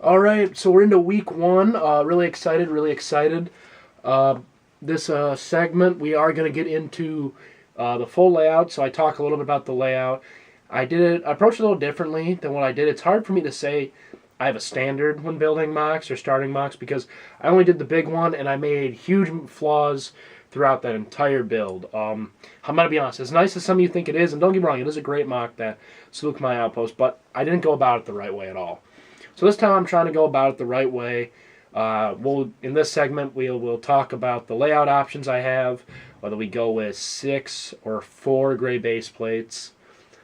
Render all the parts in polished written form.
All right, so we're into week one. Really excited, really excited. This segment, we are going to get into the full layout. So I talk a little bit about the layout. I approached it a little differently than what I did. It's hard for me to say I have a standard when building mocks or starting mocks because I only did the big one and I made huge flaws throughout that entire build. I'm going to be honest, as nice as some of you think it is, and don't get me wrong, it is a great mock, that Saluk My Outpost, but I didn't go about it the right way at all. So this time I'm trying to go about it the right way. In this segment we'll talk about the layout options I have, whether we go with 6 or 4 gray base plates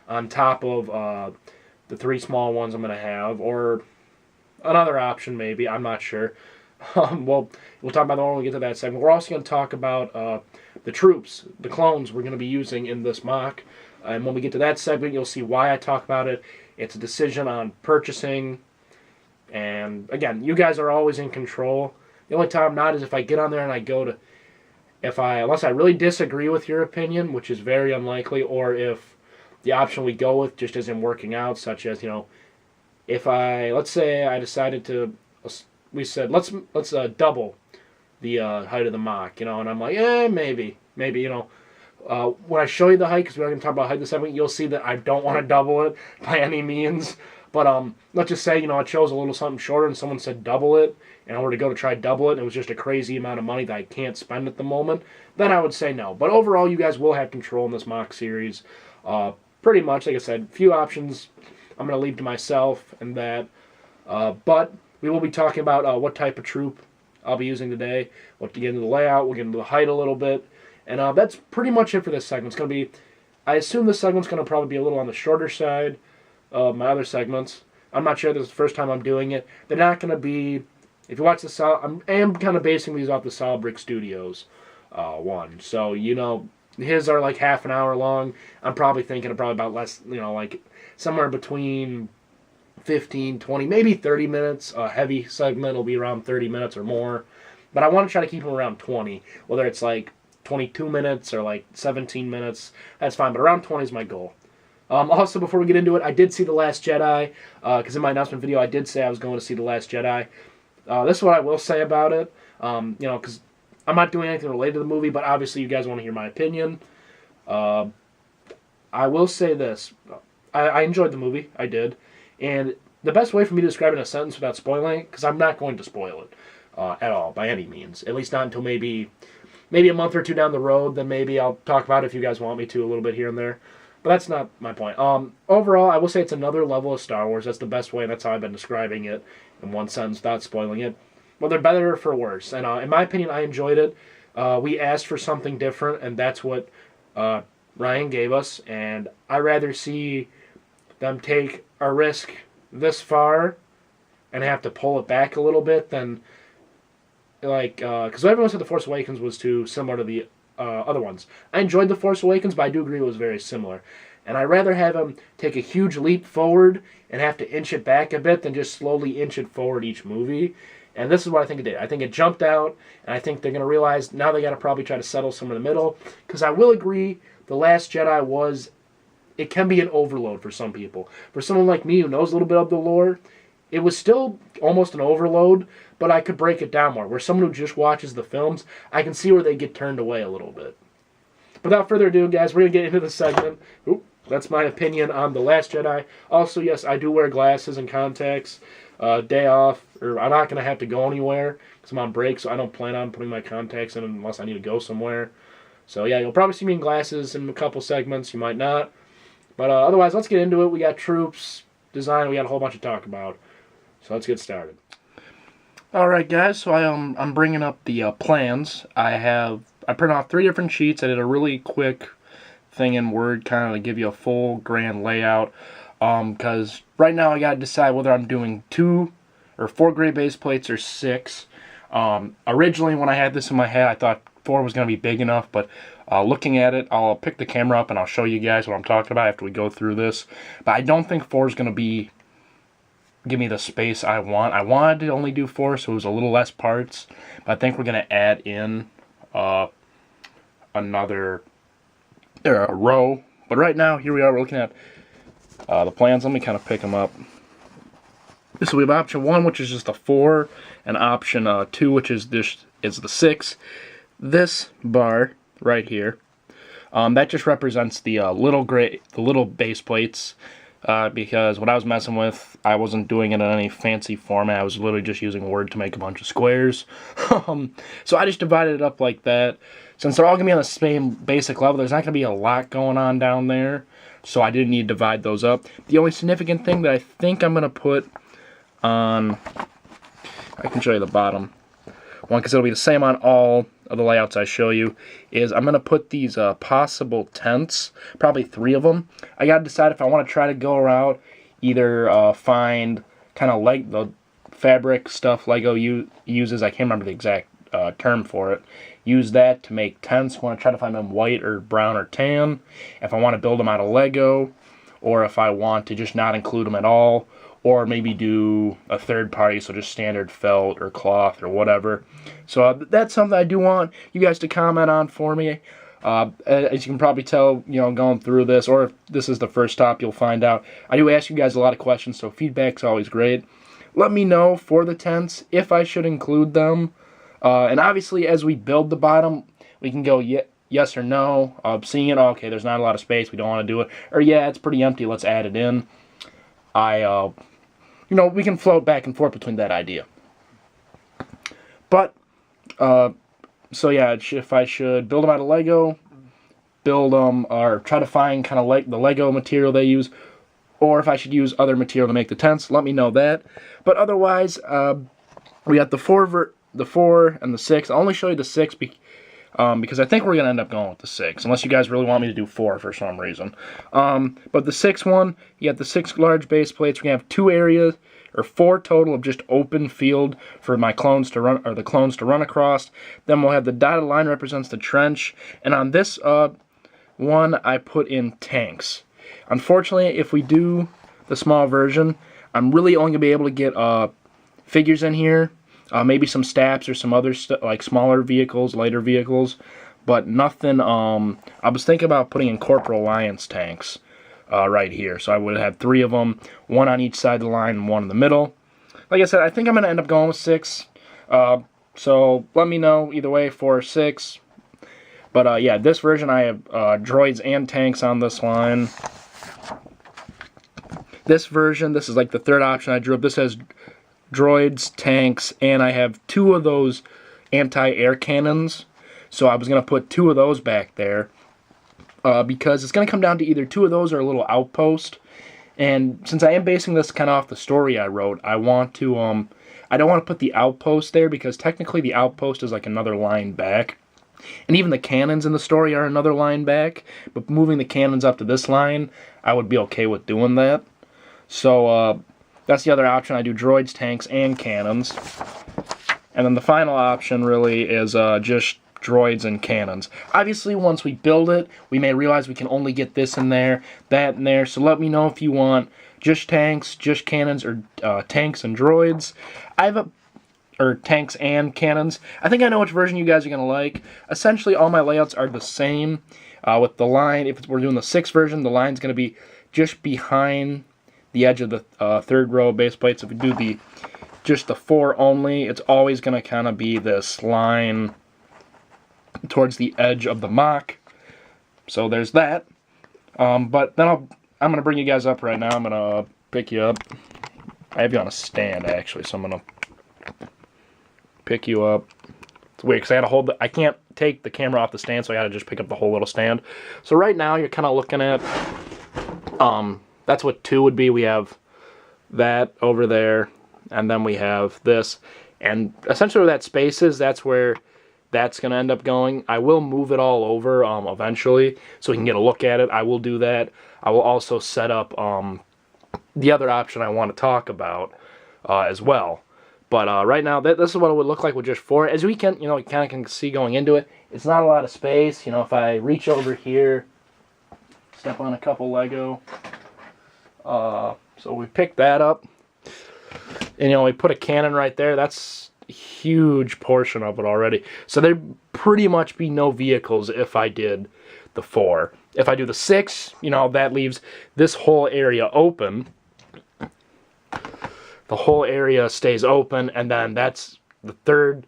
on top of the 3 small ones I'm going to have, or another option maybe, I'm not sure. We'll talk about that when we get to that segment. We're also going to talk about the troops, the clones we're going to be using in this mock. And when we get to that segment, you'll see why I talk about it. It's a decision on purchasing. And again, you guys are always in control. The only time I'm not is if I get on there and I go to, unless I really disagree with your opinion, which is very unlikely, or if the option we go with just isn't working out, such as, let's say I decided to, we said, let's double the height of the mock, and I'm like, maybe, when I show you the height, because we're going to talk about height this segment, you'll see that I don't want to double it by any means. But let's just say, it shows a little something shorter and someone said double it, and I were to go to try double it, and it was just a crazy amount of money that I can't spend at the moment, then I would say no. But overall, you guys will have control in this mock series. Pretty much, like I said, few options I'm going to leave to myself and that. But we will be talking about what type of troop I'll be using today. We'll get into the layout, we'll get into the height a little bit. And that's pretty much it for this segment. It's going to be, I assume this segment's going to probably be a little on the shorter side of my other segments. I'm not sure, this is the first time I'm doing it. They're not going to be, if you watch the I am kind of basing these off the Solid Brick Studios one. So, his are like half an hour long. I'm probably thinking about less, like somewhere between 15, 20, maybe 30 minutes. A heavy segment will be around 30 minutes or more. But I want to try to keep them around 20. Whether it's like 22 minutes or like 17 minutes, that's fine. But around 20 is my goal. Also, before we get into it, I did see The Last Jedi, because in my announcement video I did say I was going to see The Last Jedi. This is what I will say about it, because I'm not doing anything related to the movie, but obviously you guys want to hear my opinion. I will say this. I enjoyed the movie. I did. And the best way for me to describe it in a sentence without spoiling it, because I'm not going to spoil it at all, by any means. At least not until maybe a month or two down the road. Then maybe I'll talk about it if you guys want me to a little bit here and there. But that's not my point. Overall, I will say it's another level of Star Wars. That's the best way, and that's how I've been describing it in one sentence without spoiling it. Whether better or for worse. And in my opinion, I enjoyed it. We asked for something different, and that's what Ryan gave us. And I'd rather see them take a risk this far and have to pull it back a little bit than, because everyone said The Force Awakens was too similar to the other ones. I enjoyed The Force Awakens, but I do agree it was very similar. And I'd rather have him take a huge leap forward and have to inch it back a bit than just slowly inch it forward each movie. And this is what I think it did. I think it jumped out, and I think they're going to realize now they got to probably try to settle somewhere in the middle. Because I will agree, The Last Jedi it can be an overload for some people. For someone like me who knows a little bit of the lore, it was still almost an overload, but I could break it down more. Where someone who just watches the films, I can see where they get turned away a little bit. Without further ado, guys, we're going to get into the segment. That's my opinion on The Last Jedi. Also, yes, I do wear glasses and contacts. Day off, or I'm not going to have to go anywhere because I'm on break, so I don't plan on putting my contacts in unless I need to go somewhere. So, yeah, you'll probably see me in glasses in a couple segments. You might not. But otherwise, let's get into it. We got troops, design, we got a whole bunch to talk about. So let's get started. Alright guys, so I'm bringing up the plans. I printed off 3 different sheets. I did a really quick thing in Word kind of to give you a full grand layout. Because right now I got to decide whether I'm doing 2 or 4 gray base plates or 6. Originally when I had this in my head I thought 4 was going to be big enough, but looking at it, I'll pick the camera up and I'll show you guys what I'm talking about after we go through this. But I don't think 4 is going to give me the space I want. I wanted to only do 4, so it was a little less parts. But I think we're going to add in another row. But right now, here we are, we're looking at the plans. Let me kind of pick them up. So we have option 1, which is just a 4, and option 2, which is the 6. This bar right here, that just represents the little base plates. Because what I was messing with, I wasn't doing it in any fancy format. I was literally just using Word to make a bunch of squares. So I just divided it up like that. Since they're all going to be on the same basic level, there's not going to be a lot going on down there. So I didn't need to divide those up. The only significant thing that I think I'm going to put on, I can show you the bottom one because it'll be the same on all of the layouts I show you, is I'm going to put these possible tents, probably 3 of them. I got to decide if I want to try to go around, either find kind of like the fabric stuff Lego uses, I can't remember the exact term for it, use that to make tents. I want to try to find them white or brown or tan, if I want to build them out of Lego, or if I want to just not include them at all, or maybe do a third party, so just standard felt or cloth or whatever. So that's something I do want you guys to comment on for me. As you can probably tell, going through this, or if this is the first stop, you'll find out, I do ask you guys a lot of questions, so feedback's always great. Let me know for the tents if I should include them. And obviously, as we build the bottom, we can go yes or no. Seeing it, okay, there's not a lot of space, we don't want to do it. Or yeah, it's pretty empty, let's add it in. We can float back and forth between that idea. But, so yeah, if I should build them out of Lego, build them, or try to find kind of like the Lego material they use, or if I should use other material to make the tents, let me know that. But otherwise, we got the 4 and the 6. I'll only show you the 6 because I think we're going to end up going with the 6, unless you guys really want me to do 4 for some reason. But the 6 one, you got the 6 large base plates. We're going to have 2 areas, or 4 total of just open field for my clones to run, or the clones to run across. Then we'll have the dotted line represents the trench. And on this one, I put in tanks. Unfortunately, if we do the small version, I'm really only going to be able to get figures in here. Maybe some Staps or some other like smaller vehicles, lighter vehicles, but nothing. I was thinking about putting in Corporal Alliance tanks right here, so I would have 3 of them, 1 on each side of the line and 1 in the middle. Like I said, I think I'm going to end up going with 6. So let me know either way, 4 or 6. But yeah, this version I have droids and tanks on this line. This version, this is like the 3rd option I drew up. This has droids, tanks, and I have 2 of those anti-air cannons. So I was going to put 2 of those back there because it's going to come down to either 2 of those or a little outpost. And since I am basing this kind of off the story I wrote, I want to, I don't want to put the outpost there because technically the outpost is like another line back. And even the cannons in the story are another line back. But moving the cannons up to this line, I would be okay with doing that. So, that's the other option. I do droids, tanks, and cannons. And then the final option really is just droids and cannons. Obviously, once we build it, we may realize we can only get this in there, that in there. So let me know if you want just tanks, just cannons, or tanks and droids. Or tanks and cannons. I think I know which version you guys are going to like. Essentially, all my layouts are the same. With the line, if we're doing the 6 version, the line's going to be just behind the edge of the 3rd row of base plates. If we do just the 4 only, it's always going to kind of be this line towards the edge of the mock. So there's that. But then I'm going to bring you guys up right now. I'm going to pick you up. I have you on a stand, actually, so I'm going to pick you up. It's weird because I had to hold I can't take the camera off the stand, so I had to just pick up the whole little stand. So right now you're kind of looking at that's what 2 would be. We have that over there, and then we have this. And essentially where that space is, that's where that's going to end up going. I will move it all over eventually so we can get a look at it. I will do that. I will also set up the other option I want to talk about as well. But right now, this is what it would look like with just 4. As we can, you kind of can see going into it, it's not a lot of space. If I reach over here, step on a couple Lego. So we picked that up. And, we put a cannon right there. That's a huge portion of it already. So there'd pretty much be no vehicles if I did the 4. If I do the 6, that leaves this whole area open. the whole area stays open, and then that's the third.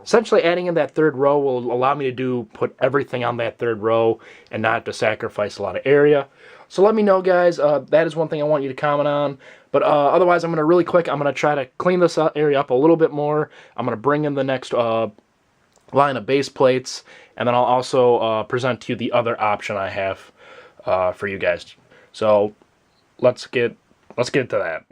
Essentially, adding in that third row will allow me to put everything on that third row and not to sacrifice a lot of area. So let me know, guys. That is one thing I want you to comment on. But otherwise, I'm going to really quick, I'm going to try to clean this area up a little bit more. I'm going to bring in the next line of base plates, and then I'll also present to you the other option I have for you guys. So let's get to that.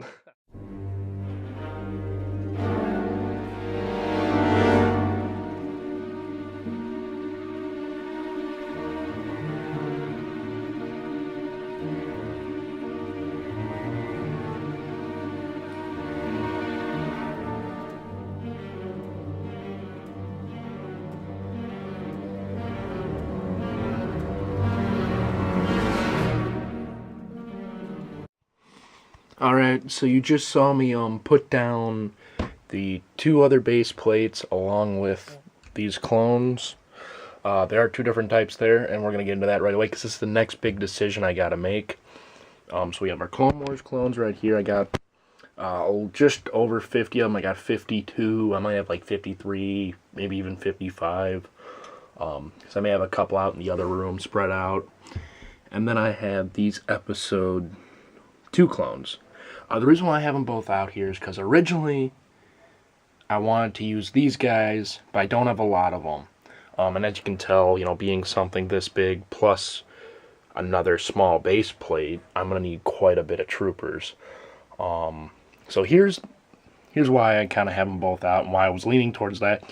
Alright, so you just saw me put down the two other base plates along with these clones. There are two different types there, and we're going to get into that right away because this is the next big decision I got to make. So we have our Clone Wars clones right here. I got just over 50 of them. I got 52. I might have like 53, maybe even 55. So I may have a couple out in the other room spread out. And then I have these Episode 2 clones. The reason why I have them both out here is because originally I wanted to use these guys, but I don't have a lot of them. And as you can tell, you know, being something this big plus another small base plate, I'm going to need quite a bit of troopers. So here's why I kind of have them both out and why I was leaning towards that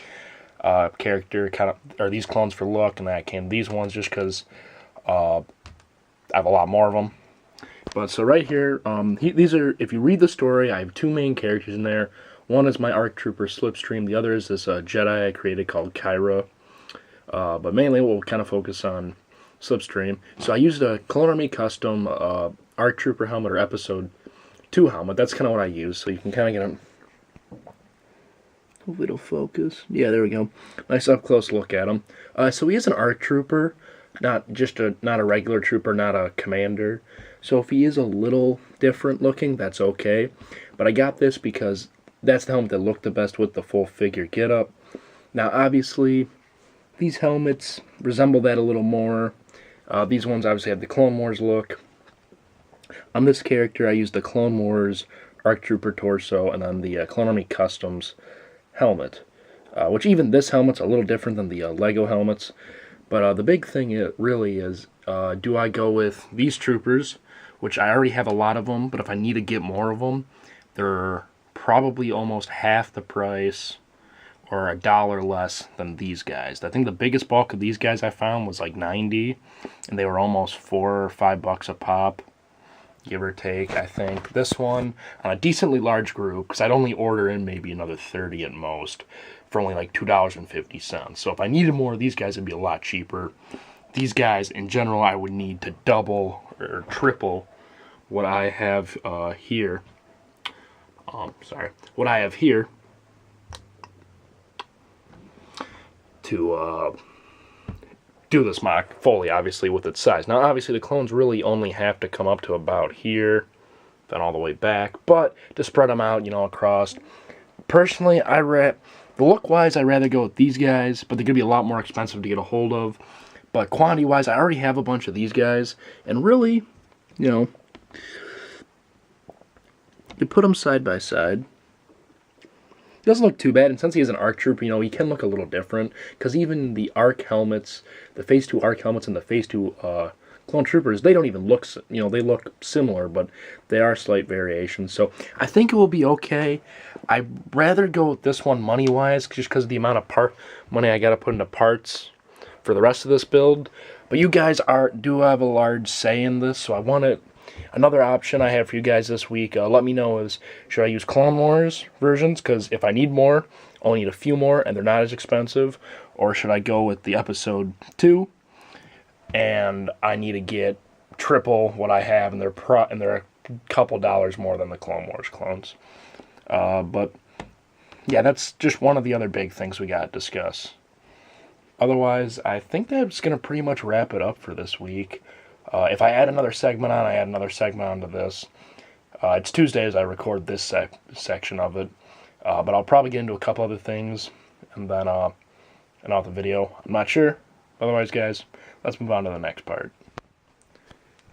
character, or these clones for look, and that came these ones just because I have a lot more of them. But so right here, these are, if you read the story, I have two main characters in there. One is my ARC Trooper Slipstream. The other is this Jedi I created called Kyra. But mainly we'll kind of focus on Slipstream. So I used a Clone Army custom ARC Trooper helmet or Episode 2 helmet. That's kind of what I use. So you can kind of get a little focus. Yeah, there we go. Nice up close look at him. So he is an ARC Trooper, not a regular trooper, not a commander. So if he is a little different looking, that's okay. But I got this because that's the helmet that looked the best with the full figure getup. Now, obviously, these helmets resemble that a little more. These ones obviously have the Clone Wars look. On this character, I used the Clone Wars ARC Trooper torso and then the Clone Army Customs helmet. Which even this helmet's a little different than the Lego helmets. But the big thing really is, do I go with these troopers, which I already have a lot of them, but if I need to get more of them, they're probably almost half the price or $1 less than these guys. I think the biggest bulk of these guys I found was like 90, and they were almost $4 or $5 a pop, give or take. I think this one, on a decently large group, because I'd only order in maybe another 30 at most, for only like $2.50. So if I needed more of these guys, it'd be a lot cheaper. These guys, in general, I would need to double or triple what I have here. What I have here to do this mock fully, obviously, with its size. Now, obviously, the clones really only have to come up to about here, then all the way back. But to spread them out, you know, across. Personally, look-wise, I'd rather go with these guys, but they're going to be a lot more expensive to get a hold of. But quantity-wise, I already have a bunch of these guys. And really, you know, you put them side by side. It doesn't look too bad. And since he is an ARC Trooper, you know, he can look a little different. Because even the ARC helmets, the Phase 2 ARC helmets and the Phase 2 Clone Troopers, they don't even look, you know, they look similar, but they are slight variations. So I think it will be okay. I'd rather go with this one money-wise, just because of the amount of money I got to put into parts for the rest of this build. But you guys do have a large say in this, so I want to... Another option I have for you guys this week, let me know, is should I use Clone Wars versions? Because if I need more, I'll need a few more, and they're not as expensive. Or should I go with the Episode 2, and I need to get triple what I have, and they're a couple dollars more than the Clone Wars clones. But yeah, that's just one of the other big things we got to discuss. Otherwise, I think that's going to pretty much wrap it up for this week. If I add another segment on, I add another segment onto this. It's Tuesday as I record this section of it, but I'll probably get into a couple other things and then end off the video. I'm not sure. Otherwise, guys, let's move on to the next part.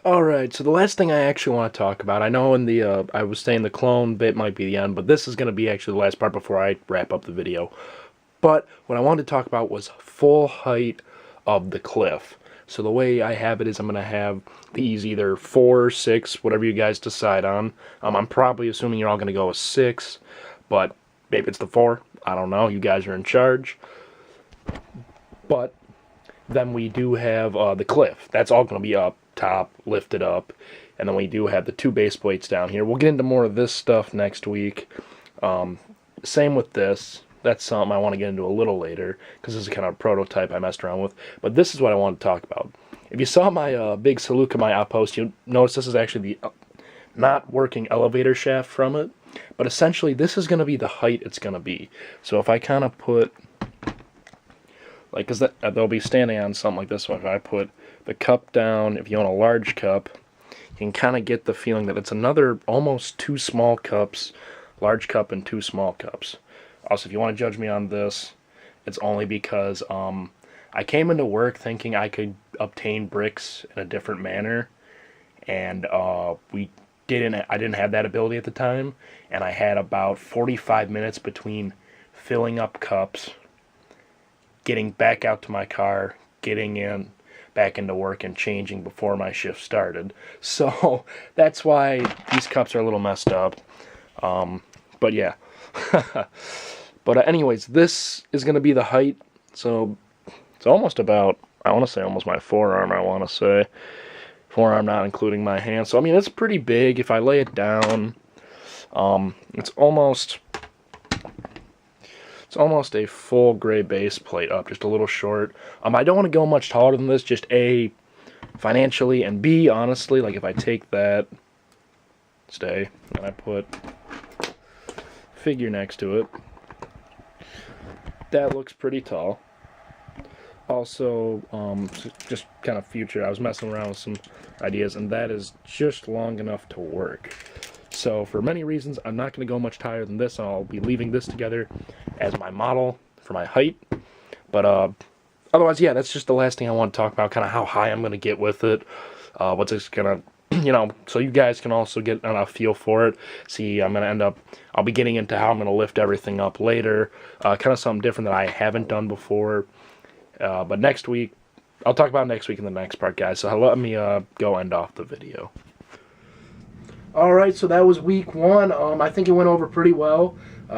Alright, so the last thing I actually want to talk about, I know in the, I was saying the clone bit might be the end, but this is going to be actually the last part before I wrap up the video. But what I wanted to talk about was full height of the cliff. So the way I have it is I'm going to have these either 4 or 6, whatever you guys decide on. I'm probably assuming you're all going to go with 6, but maybe it's the 4. I don't know. You guys are in charge. But then we do have the cliff. That's all going to be up top, lifted up. And then we do have the 2 base plates down here. We'll get into more of this stuff next week. Same with this. That's something I want to get into a little later, because this is kind of a prototype I messed around with. But this is what I want to talk about. If you saw my big Saluka, my outpost, you'll notice this is actually the not working elevator shaft from it. But essentially, this is going to be the height it's going to be. So if I kind of put, like, because they'll be standing on something like this one. If I put the cup down, if you own a large cup, you can kind of get the feeling that it's another almost 2 small cups, large cup and 2 small cups. Also, if you want to judge me on this, it's only because I came into work thinking I could obtain bricks in a different manner, and I didn't have that ability at the time, and I had about 45 minutes between filling up cups, getting back out to my car, getting back into work, and changing before my shift started. So that's why these cups are a little messed up. But yeah. But anyways, this is going to be the height. So it's almost about, I want to say almost my forearm, I want to say. Forearm not including my hand. So I mean, it's pretty big. If I lay it down, it's almost a full gray base plate up, just a little short. I don't want to go much taller than this, just A, financially, and B, honestly, like if I take that, and I put figure next to it, that looks pretty tall. Also, just kind of future, I was messing around with some ideas, and that is just long enough to work. So for many reasons, I'm not going to go much higher than this. I'll be leaving this together as my model for my height. But otherwise, yeah, that's just the last thing I want to talk about, kind of how high I'm going to get with it. What's it's going to, you know, so you guys can also get a feel for it. See, I'll be getting into how I'm going to lift everything up later. Kind of something different that I haven't done before. But next week, I'll talk about next week in the next part, guys. So let me go end off the video. Alright, so that was week 1. I think it went over pretty well.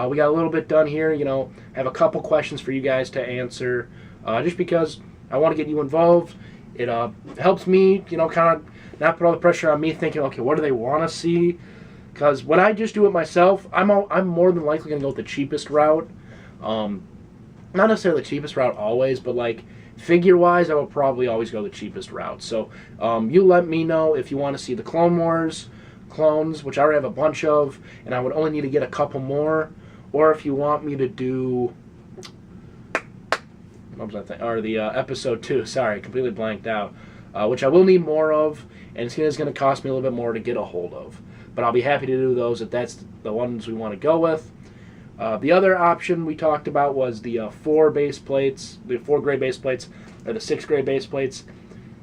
We got a little bit done here, you know. I have a couple questions for you guys to answer. Just because I want to get you involved. It helps me, you know, kind of not put all the pressure on me thinking, okay, what do they want to see? Because when I just do it myself, I'm more than likely going to go with the cheapest route. Not necessarily the cheapest route always, but like figure-wise, I will probably always go the cheapest route. So you let me know if you want to see the Clone Wars clones, which I already have a bunch of, and I would only need to get a couple more, or if you want me to do, what was I thinking? Or the episode 2, sorry, completely blanked out, which I will need more of, and it's going to cost me a little bit more to get a hold of. But I'll be happy to do those if that's the ones we want to go with. The other option we talked about was the 4 base plates, the 4 gray base plates, or the 6 gray base plates.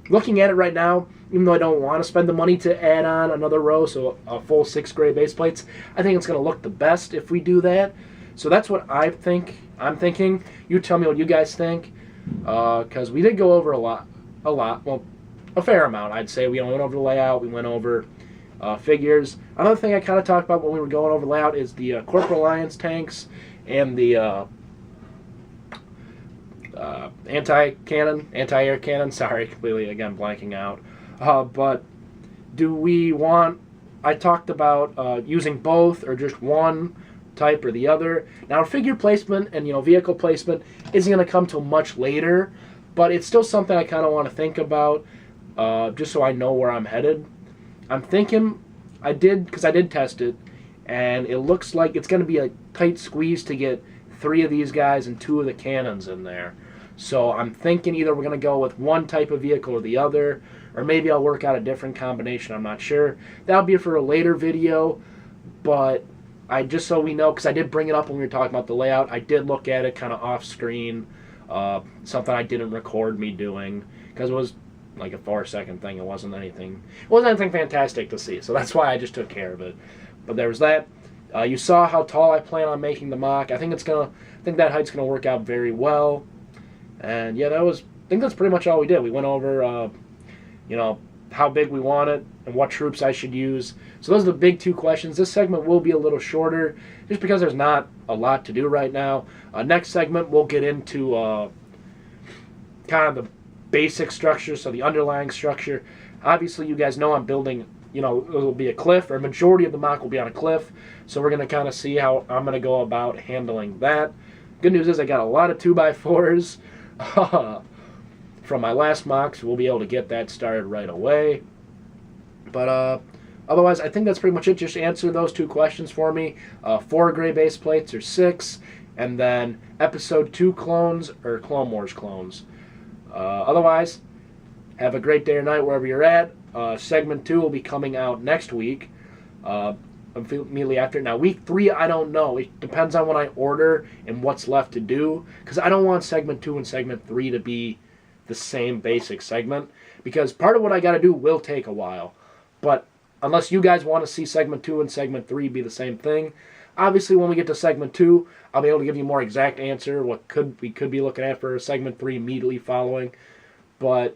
Looking at it right now, even though I don't want to spend the money to add on another row, so a full 6 gray base plates, I think it's going to look the best if we do that. So that's what I'm thinking. You tell me what you guys think, because we did go over a lot, well, a fair amount, I'd say. We went over the layout, we went over figures. Another thing I kind of talked about when we were going over layout is the Corporate Alliance tanks and the anti-air cannon. Sorry, completely, again, blanking out. But do we want, I talked about using both or just one type or the other. Now, figure placement and, you know, vehicle placement isn't going to come till much later, but it's still something I kind of want to think about, just so I know where I'm headed. I'm thinking, because I did test it, and it looks like it's going to be a tight squeeze to get 3 of these guys and 2 of the cannons in there. So I'm thinking either we're going to go with one type of vehicle or the other, or maybe I'll work out a different combination. I'm not sure. That'll be for a later video, but just so we know, because I did bring it up when we were talking about the layout, I did look at it kind of off screen, something I didn't record me doing, because it was like a 4-second thing. It wasn't anything fantastic to see, so that's why I just took care of it. But there was that. You saw how tall I plan on making the mock. I think that height's gonna work out very well. And yeah, I think that's pretty much all we did. We went over, how big we want it and what troops I should use. So those are the big 2 questions. This segment will be a little shorter just because there's not a lot to do right now. Next segment, we'll get into kind of the basic structure, so the underlying structure. Obviously, you guys know I'm building, it'll be a cliff, or a majority of the mock will be on a cliff. So we're going to kind of see how I'm going to go about handling that. Good news is I got a lot of 2x4s. From my last mock, so we'll be able to get that started right away. But otherwise, I think that's pretty much it. Just answer those 2 questions for me. 4 gray base plates or 6, and then episode 2 clones or Clone Wars clones. Otherwise, have a great day or night wherever you're at. Segment 2 will be coming out next week, immediately after. Now, week 3, I don't know. It depends on what I order and what's left to do, because I don't want segment 2 and segment 3 to be the same basic segment, because part of what I got to do will take a while. But unless you guys want to see segment 2 and segment 3 be the same thing, obviously when we get to segment 2, I'll be able to give you a more exact answer, what we could be looking at for segment 3 immediately following. But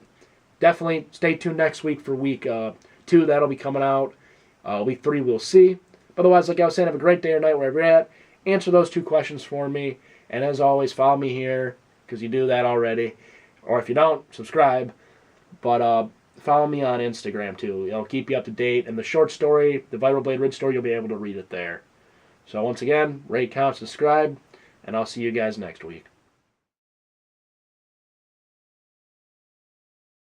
definitely stay tuned next week for week 2. That'll be coming out. Week 3 we'll see. But otherwise, like I was saying, have a great day or night wherever you're at. Answer those 2 questions for me. And as always, follow me here, because you do that already. Or if you don't, subscribe. But follow me on Instagram too. It'll keep you up to date. And the short story, the Vibroblade Ridge story, you'll be able to read it there. So once again, rate, comment, subscribe, and I'll see you guys next week.